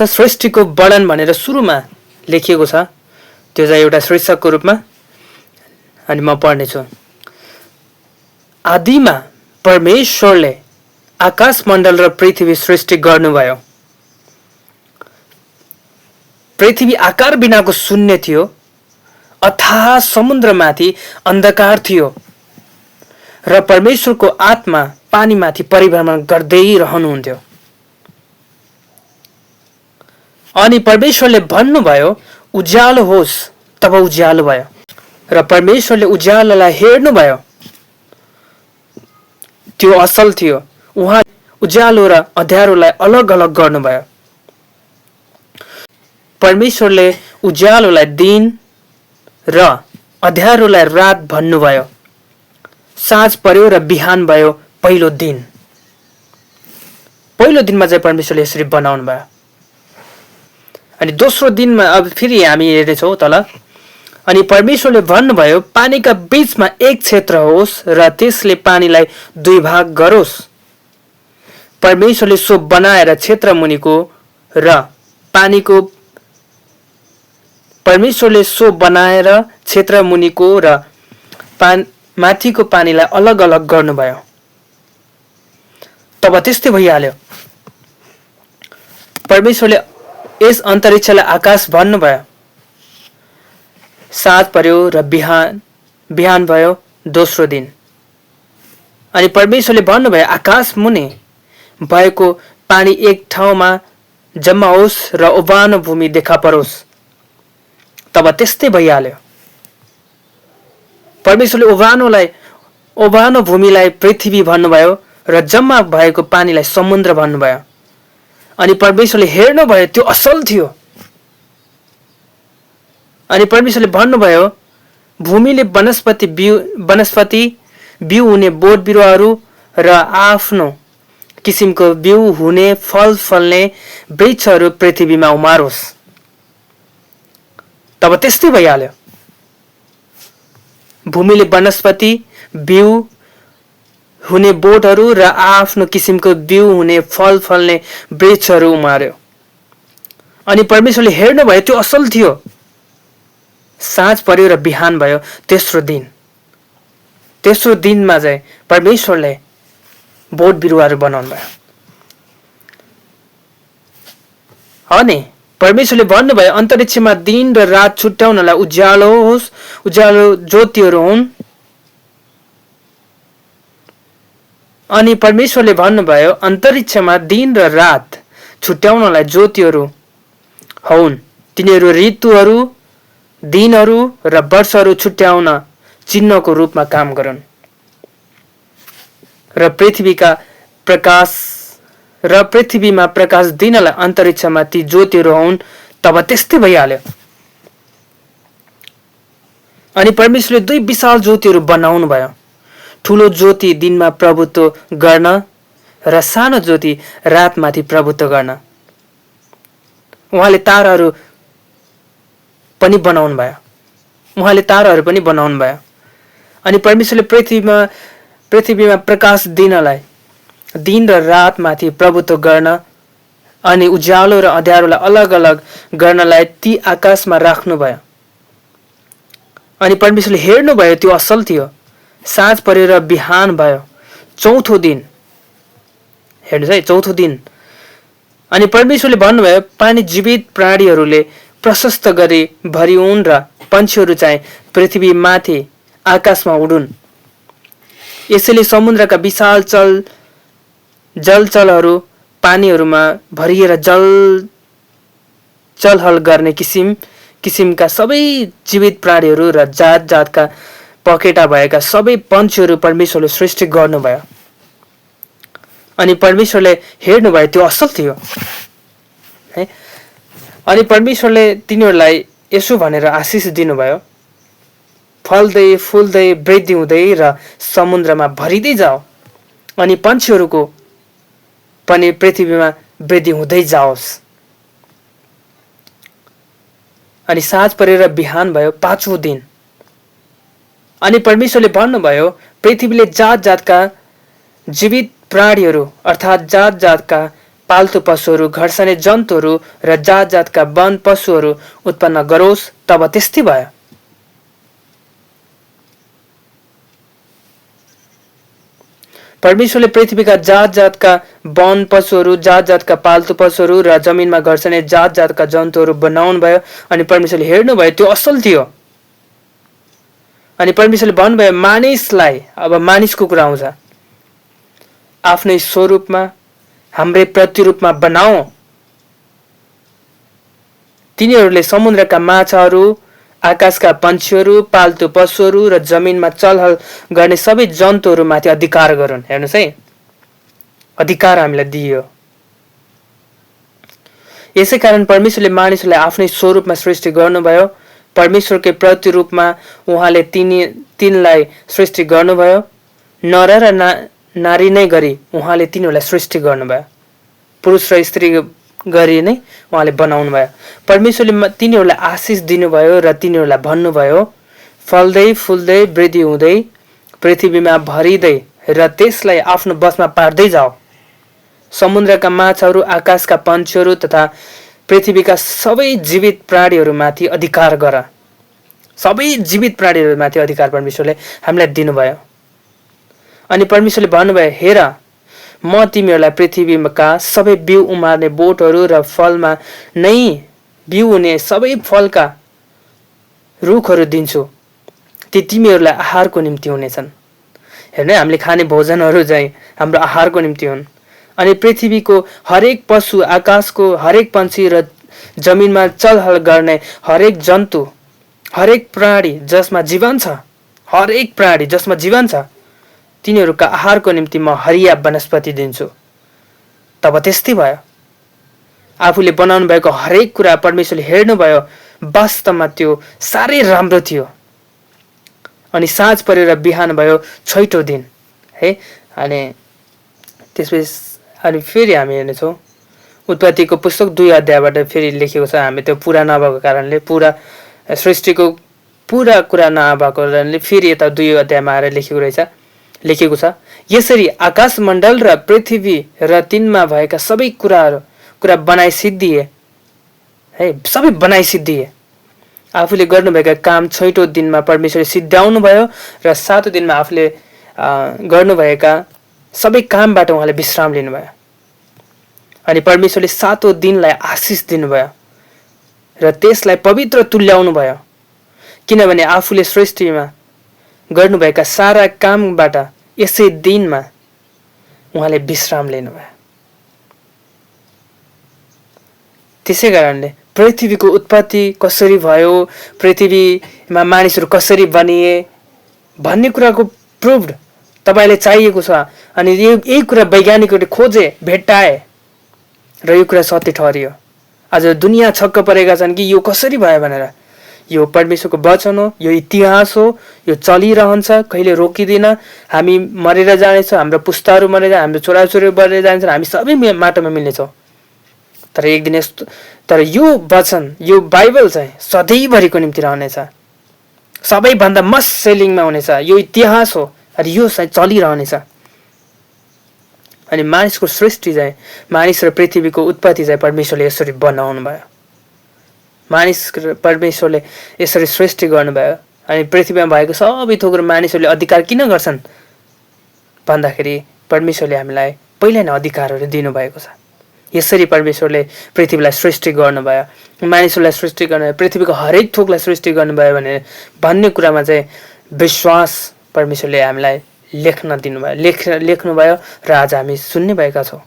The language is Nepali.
छ सृष्टिको वर्णन भनेर सुरुमा लेखिएको छ, त्यो चाहिँ एउटा शीर्षकको रूपमा। अनि म पढ्नेछु। आदिमा परमेश्वरले आकाशमण्डल र पृथ्वी सृष्टि गर्नुभयो। पृथ्वी आकार बिनाको शून्य थियो, अथाह समुद्रमाथि अन्धकार थियो र परमेश्वरको आत्मा पानीमाथि परिभ्रमण गर्दै रहनुहुन्थ्यो। अनि परमेश्वरले भन्नुभयो, उज्यालो होस्, तब उज्यालो भयो। र परमेश्वरले उज्यालोलाई हेर्नुभयो, त्यो असल थियो। उहाँ उज्यालो र अँध्यारोलाई अलग अलग गर्नुभयो। परमेश्वरले उज्यालोलाई दिन र अँध्यारोलाई रात भन्नुभयो। साँझ पर्यो र बिहान भयो, पहिलो दिन। पहिलो दिनमा चाहिँ परमेश्वरले यसरी बनाउनु भयो। अनि दोस्रो दिनमा अब फेरि हामी हेर्नेछौँ तल। अनि परमेश्वरले भन्नुभयो, पानीका बीचमा एक क्षेत्र होस् र त्यसले पानीलाई दुई भाग गरोस्। परमेश्वरले सो बनाएर क्षेत्र मुनिको र पानीको परमेश्वरले सो बनाएर क्षेत्र मुनिको र माथिको पानीलाई अलग अलग गर्नुभयो। तब त्यस्तै भइहाल्यो। परमेश्वरले यस अन्तरिक्षलाई आकाश भन्नुभयो। साँझ पर्यो र बिहान भयो, दोस्रो दिन। अनि परमेश्वरले भन्नुभयो, आकाश मुनि भएको पानी एक ठाउँमा जम्मा होस् र ओभानो भूमि देखा परोस्। तब त्यस्तै भइहाल्यो। परमेश्वरले ओभानो भूमिलाई पृथ्वी भन्नुभयो र जम्मा भएको पानीलाई समुद्र भन्नुभयो। अनि परमेश्वरले हेर्नुभयो, त्यो असल थियो। अनि परमेश्वरले भन्नुभयो, भूमिले वनस्पति बिउ हुने बोट बिरुवाहरू र आफ्नो किसिमको बिउ हुने फल फल्ने वृक्षहरू पृथ्वीमा उमारोस्। तब त्यस्तै भइहाल्यो। भूमिले वनस्पति बिउ हुने बोटहरू र आफ्नो किसिमको बिउ हुने फल फल्ने वृक्षहरू उमार्यो। अनि परमेश्वरले हेर्नुभयो, त्यो असल थियो। साँझ पर्यो र बिहान भयो, तेस्रो दिन। तेस्रो दिनमा चाहिँ परमेश्वरले बोट बिरुवाहरू बनाउनु भयो। अनि परमेश्वरले भन्नुभयो, अन्तरिक्षमा दिन र रात छुट्याउनलाई उज्यालो होस्, उज्यालो ज्योतिहरू हुन्। अनि परमेश्वरले भन्नुभयो, अन्तरिक्षमा दिन र रात छुट्याउनलाई ज्योतिहरू हुन्। तिनीहरू ऋतुहरू, दिनहरू र वर्षहरू छुट्याउन चिन्हको रूपमा काम गरून्। र पृथ्वीमा प्रकाश दिनलाई अन्तरिक्षमा ती ज्योतिहरू हुन्। तब त्यस्तै भइहाल्यो। अनि परमेश्वरले दुई विशाल ज्योतिहरू बनाउनु भयो। ठुलो ज्योति दिनमा प्रभुत्व गर्न र सानो ज्योति रातमाथि प्रभुत्व गर्न। उहाँले ताराहरू पनि बनाउनु भयो। अनि परमेश्वरले पृथ्वीमा प्रकाश दिनलाई दिन र रातमाथि प्रभुत्व गर्न अनि उज्यालो र अँध्यारोलाई अलग अलग गर्नलाई ती आकाशमा राख्नुभयो। अनि परमेश्वरले हेर्नुभयो, त्यो असल थियो। साँझ पर्यो र बिहान भयो, चौथो दिन। हेर्नुहोस् है, चौथो दिन। अनि परमेश्वरले भन्नुभयो, पानी जीवित प्राणीहरूले प्रशस्त गरी भरिउन् र पन्छीहरू चाहिँ पृथ्वीमाथि आकाशमा उडुन्। यसैले समुद्रका विशाल जलचरहरू पानीहरूमा भरिएर चलहल गर्ने किसिमका सबै जीवित प्राणीहरू र जात जातका पखेटा भएका सबै पन्छीहरू परमेश्वरले सृष्टि गर्नुभयो। अनि परमेश्वरले हेर्नुभयो, त्यो असल थियो। अनि परमेश्वरले तिनीहरूलाई यसो भनेर आशिष दिनुभयो, फल्दै फुल्दै वृद्धि हुँदै र समुद्रमा भरिँदै जाओ। अनि पन्छीहरूको पनि पृथ्वीमा वृद्धि हुँदै जाओस्। अनि साँझ परेर बिहान भयो, पाँचौं दिन। अनि परमेश्वरले भन्नुभयो, पृथ्वीले जात जातका जीवित प्राणीहरू अर्थात् जात जातका पाल्तु पशुहरू, घरसने जन्तुहरू र जात जातका वन पशुहरू उत्पन्न गरोस्, तब त्यस्तै भयो। परमेश्वरले पृथ्वीका जात जातका वन पशुहरू, जात जातका पाल्तु पशुहरू र जमिनमा घर्षने जात जातका जन्तुहरू बनाउनु भयो। अनि परमेश्वरले हेर्नुभयो, त्यो असल थियो। अनि परमेश्वरले भन्नुभयो मानिसलाई, अब मानिसको कुरा आउँछ, आफ्नै स्वरूपमा हाम्रै प्रतिरूपमा बनाऊ। तिनीहरूले समुद्रका माछाहरू, आकाशका पन्छीहरू, पाल्तु पशुहरू र जमिनमा चलहल गर्ने सबै जन्तुहरूमाथि अधिकार गरून्। हेर्नुहोस् है, अधिकार हामीलाई दिइयो। यसै कारण परमेश्वरले मानिसलाई आफ्नै स्वरूपमा सृष्टि गर्नुभयो। परमेश्वरकै प्रतिरूपमा उहाँले तिनलाई सृष्टि गर्नुभयो। नर र नारी नै गरी उहाँले तिनीहरूलाई सृष्टि गर्नुभयो। पुरुष र स्त्री गरी नै उहाँले बनाउनु भयो। परमेश्वरले तिनीहरूलाई आशिष दिनुभयो र तिनीहरूलाई भन्नुभयो, फल्दै फुल्दै वृद्धि हुँदै पृथ्वीमा भरिँदै र त्यसलाई आफ्नो बसमा पार्दै जाओ। समुद्रका माछाहरू, आकाशका पन्छीहरू तथा पृथ्वीका सबै जीवित प्राणीहरूमाथि अधिकार गर। सबै जीवित प्राणीहरूमाथि अधिकार परमेश्वरले हामीलाई दिनुभयो। अनि परमेश्वरले भन्नुभयो, हेर म तिमीहरूलाई पृथ्वीका सबै बिउ उमार्ने बोटहरू र फलमा नै बिउ हुने सबै फलका रुखहरू दिन्छु, ती तिमीहरूलाई आहारको निम्ति हुनेछन्। हेर्नु, हामीले खाने भोजनहरू चाहिँ हाम्रो आहारको निम्ति हुन्। अनि पृथ्वीको हरेक पशु, आकाशको हरेक पन्छी र जमिनमा चलहल गर्ने हरेक जन्तु, हरेक प्राणी जसमा जीवन छ, हरेक प्राणी जसमा जीवन छ, तिनीहरूका आहारको निम्ति म हरिया वनस्पति दिन्छु। तब त्यस्तै भयो। आफूले बनाउनु भएको हरेक कुरा परमेश्वरले हेर्नुभयो, वास्तवमा त्यो साह्रै राम्रो थियो। अनि साँझ परेर बिहान भयो, छैटौँ दिन है। अनि त्यसपछि अनि फेरि हामी हेर्नेछौँ उत्पत्तिको पुस्तक 2 अध्यायबाट फेरि लेखेको छ। हामी त्यो पुरा नभएको कारणले, पुरा सृष्टिको पुरा कुरा नभएको कारणले फेरि यता 2 अध्यायमा आएर लेखेको छ। यसरी आकाशमण्डल र पृथ्वी र तिनमा भएका सबै कुरा बनाइसिद्धिए है, सबै बनाइसिद्धिए। आफूले गर्नुभएका काम छैटौँ दिनमा परमेश्वरले सिद्ध्याउनु भयो र 7औं दिनमा आफूले गर्नुभएका सबै कामबाट उहाँले विश्राम लिनुभयो। अनि परमेश्वरले 7औं दिनलाई आशिष दिनुभयो र त्यसलाई पवित्र तुल्याउनु भयो, किनभने आफूले सृष्टिमा गर्नुभएका सारा कामबाट यसै दिनमा उहाँले विश्राम लिनुभयो। त्यसै कारणले पृथ्वीको उत्पत्ति कसरी भयो, पृथ्वीमा मानिसहरू कसरी बनिए भन्ने कुराको प्रुफ तपाईलाई चाहिएको छ। अनि यही कुरा वैज्ञानिकहरूले खोजे, भेट्टाए र यो कुरा सत्य ठहरियो। आज दुनियाँ छक्क परेका छन् कि यो कसरी भयो भनेर। यो परमेश्वरको वचन हो, यो इतिहास हो, यो चलिरहन्छ, कहिले रोकिँदैन। हामी मरेर जानेछौँ, हाम्रो पुस्ताहरू मरेर, हाम्रो छोराछोरीहरू मरेर जानेछन्, हामी सबै माटोमा मिल्नेछौँ। तर एक दिन यस्तो, तर यो वचन, यो बाइबल चाहिँ सधैँभरिको निम्ति रहनेछ, सबैभन्दा मस्ट सेलिङमा हुनेछ। यो इतिहास हो, अनि यो चाहिँ चलिरहनेछ। अनि मानिसको सृष्टि चाहिँ, मानिस र पृथ्वीको उत्पत्ति चाहिँ परमेश्वरले यसरी बनाउनु भयो। परमेश्वरले यसरी सृष्टि गर्नुभयो। अनि पृथ्वीमा भएको सबै थोक मानिसहरूले अधिकार किन गर्छन् भन्दाखेरि परमेश्वरले हामीलाई पहिला नै अधिकारहरू दिनुभएको छ। यसरी परमेश्वरले पृथ्वीलाई सृष्टि गर्नुभयो, मानिसहरूलाई सृष्टि गर्नुभयो, पृथ्वीको हरेक थोकलाई सृष्टि गर्नुभयो भन्ने कुरामा चाहिँ विश्वास परमेश्वरले हामीलाई लेख्न दिनुभयो, लेख्नुभयो र आज हामी सुन्ने भएका छौँ।